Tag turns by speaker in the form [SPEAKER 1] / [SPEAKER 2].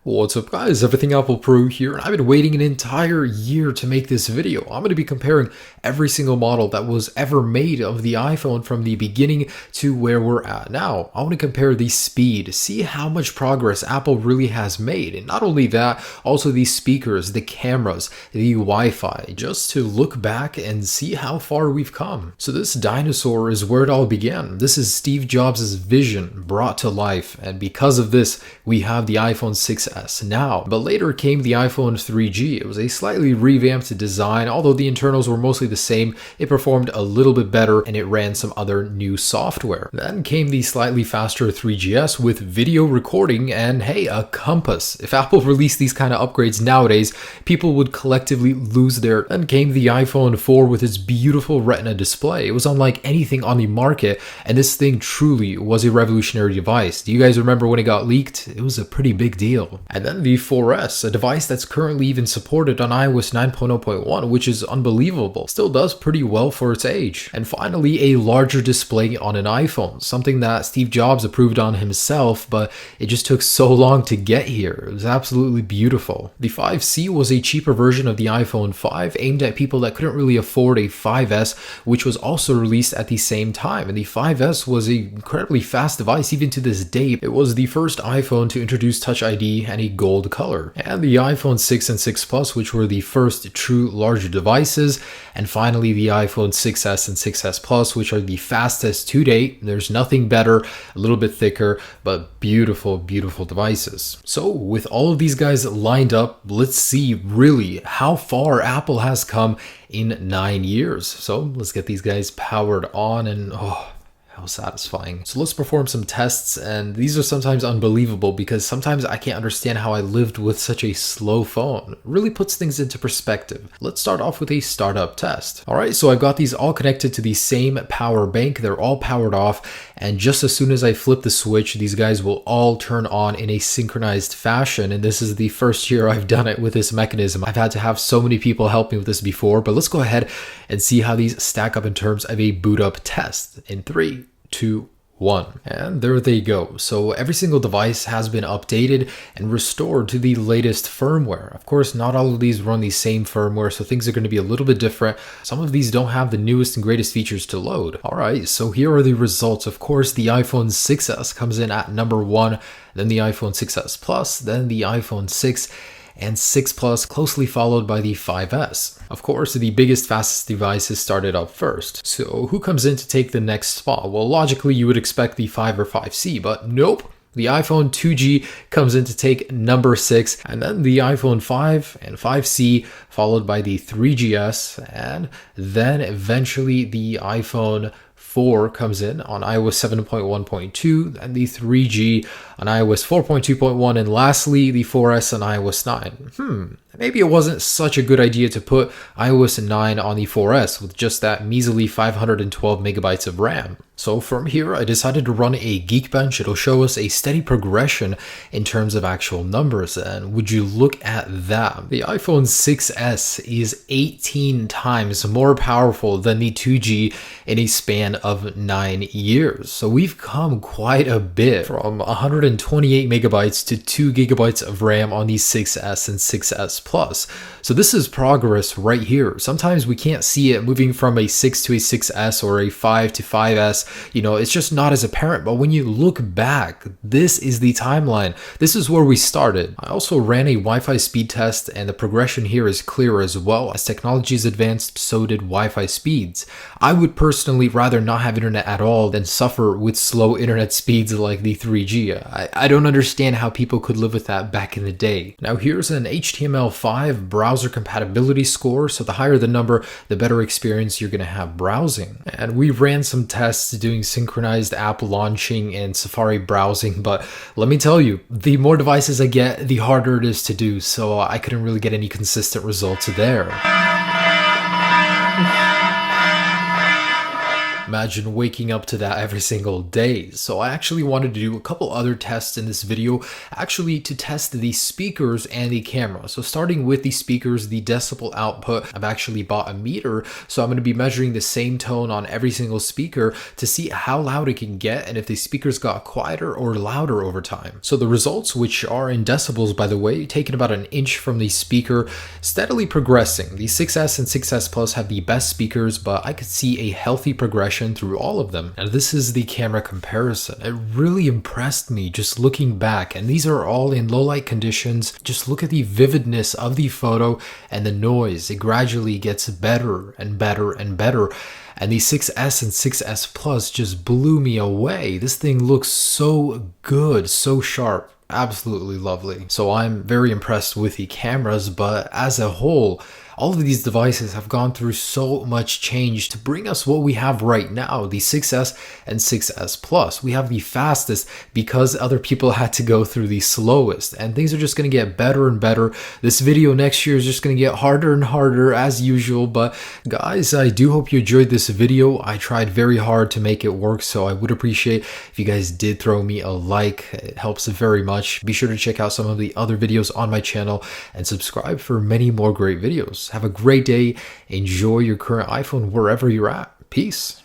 [SPEAKER 1] What's up guys, Everything Apple Pro here, and I've been waiting an entire year to make this video. I'm going to be comparing every single model that was ever made of the iPhone from the beginning to where we're at now. I want to compare the speed, see how much progress Apple really has made, and not only that, also the speakers, the cameras, the Wi-Fi, just to look back and see how far we've come. So this dinosaur is where it all began. This is Steve Jobs' vision brought to life, and because of this, we have the iPhone 6S now. But later came the iPhone 3G. It was a slightly revamped design, although the internals were mostly the same. It performed a little bit better and it ran some other new software. Then came the slightly faster 3GS with video recording and hey, a compass. If Apple released these kind of upgrades nowadays, people would collectively lose their. Then came the iPhone 4 with its beautiful Retina display. It was unlike anything on the market, and this thing truly was a revolutionary device. Do you guys remember when it got leaked? It was a pretty big deal. And then the 4S, a device that's currently even supported on iOS 9.0.1, which is unbelievable. Still does pretty well for its age. And finally, a larger display on an iPhone, something that Steve Jobs approved on himself, but it just took so long to get here. It was absolutely beautiful. The 5C was a cheaper version of the iPhone 5, aimed at people that couldn't really afford a 5S, which was also released at the same time. And the 5S was an incredibly fast device even to this day. It was the first iPhone to introduce Touch ID and a gold color, and the iPhone 6 and 6 Plus, which were the first true larger devices, and finally the iPhone 6S and 6S Plus, which are the fastest to date. There's nothing better, a little bit thicker, but beautiful devices. So with all of these guys lined up, let's see really how far Apple has come in 9 years. So let's get these guys powered on, and how satisfying. So let's perform some tests, and these are sometimes unbelievable because sometimes I can't understand how I lived with such a slow phone. It really puts things into perspective. Let's start off with a startup test. Alright, so I've got these all connected to the same power bank. They're all powered off, and just as soon as I flip the switch, these guys will all turn on in a synchronized fashion, and this is the first year I've done it with this mechanism. I've had to have so many people help me with this before, but let's go ahead and see how these stack up in terms of a boot up test. In 3, 2, 1. And there they go. So every single device has been updated and restored to the latest firmware. Of course, not all of these run the same firmware, so things are going to be a little bit different. Some of these don't have the newest and greatest features to load. Alright, so here are the results. Of course, the iPhone 6S comes in at number 1, then the iPhone 6S Plus, then the iPhone 6, and 6 Plus, closely followed by the 5S. Of course, the biggest, fastest devices started up first. So who comes in to take the next spot? Well, logically, you would expect the 5 or 5C, but nope. The iPhone 2G comes in to take number 6, and then the iPhone 5 and 5C, followed by the 3GS, and then eventually the iPhone 4 comes in on iOS 7.1.2, and the 3G on iOS 4.2.1, and lastly the 4S on iOS 9. Maybe it wasn't such a good idea to put iOS 9 on the 4S with just that measly 512 megabytes of RAM. So from here, I decided to run a Geekbench. It'll show us a steady progression in terms of actual numbers, and would you look at that? The iPhone 6S is 18 times more powerful than the 2G in a span of 9 years. So we've come quite a bit, from 128 megabytes to 2 gigabytes of RAM on the 6S and 6S Plus. So this is progress right here. Sometimes we can't see it moving from a 6 to a 6S or a 5 to 5S. It's just not as apparent, but when you look back, this is the timeline. This is where we started. I also ran a Wi-Fi speed test, and the progression here is clear as well. As technologies advanced, so did Wi-Fi speeds. I would personally rather not have internet at all than suffer with slow internet speeds like the 3G. I don't understand how people could live with that back in the day. Now here's an HTML5 browser compatibility score, so the higher the number, the better experience you're going to have browsing. And we ran some tests doing synchronized app launching and Safari browsing, but let me tell you, the more devices I get, the harder it is to do, so I couldn't really get any consistent results there. Imagine waking up to that every single day. So I actually wanted to do a couple other tests in this video, actually to test the speakers and the camera. So starting with the speakers, the decibel output, I've actually bought a meter. So I'm going to be measuring the same tone on every single speaker to see how loud it can get and if the speakers got quieter or louder over time. So the results, which are in decibels by the way, taken about an inch from the speaker, steadily progressing. The 6S and 6S Plus have the best speakers, but I could see a healthy progression through all of them. And this is the camera comparison. It really impressed me just looking back, and these are all in low light conditions. Just look at the vividness of the photo and the noise. It gradually gets better and better and better. And the 6S and 6S Plus just blew me away. This thing looks so good, so sharp. Absolutely lovely. So I'm very impressed with the cameras, but as a whole, all of these devices have gone through so much change to bring us what we have right now, the 6S and 6S Plus. We have the fastest because other people had to go through the slowest, and things are just going to get better and better. This video next year is just going to get harder and harder as usual, but guys, I do hope you enjoyed this video. I tried very hard to make it work, so I would appreciate if you guys did throw me a like. It helps very much. Be sure to check out some of the other videos on my channel and subscribe for many more great videos. Have a great day. Enjoy your current iPhone wherever you're at. Peace.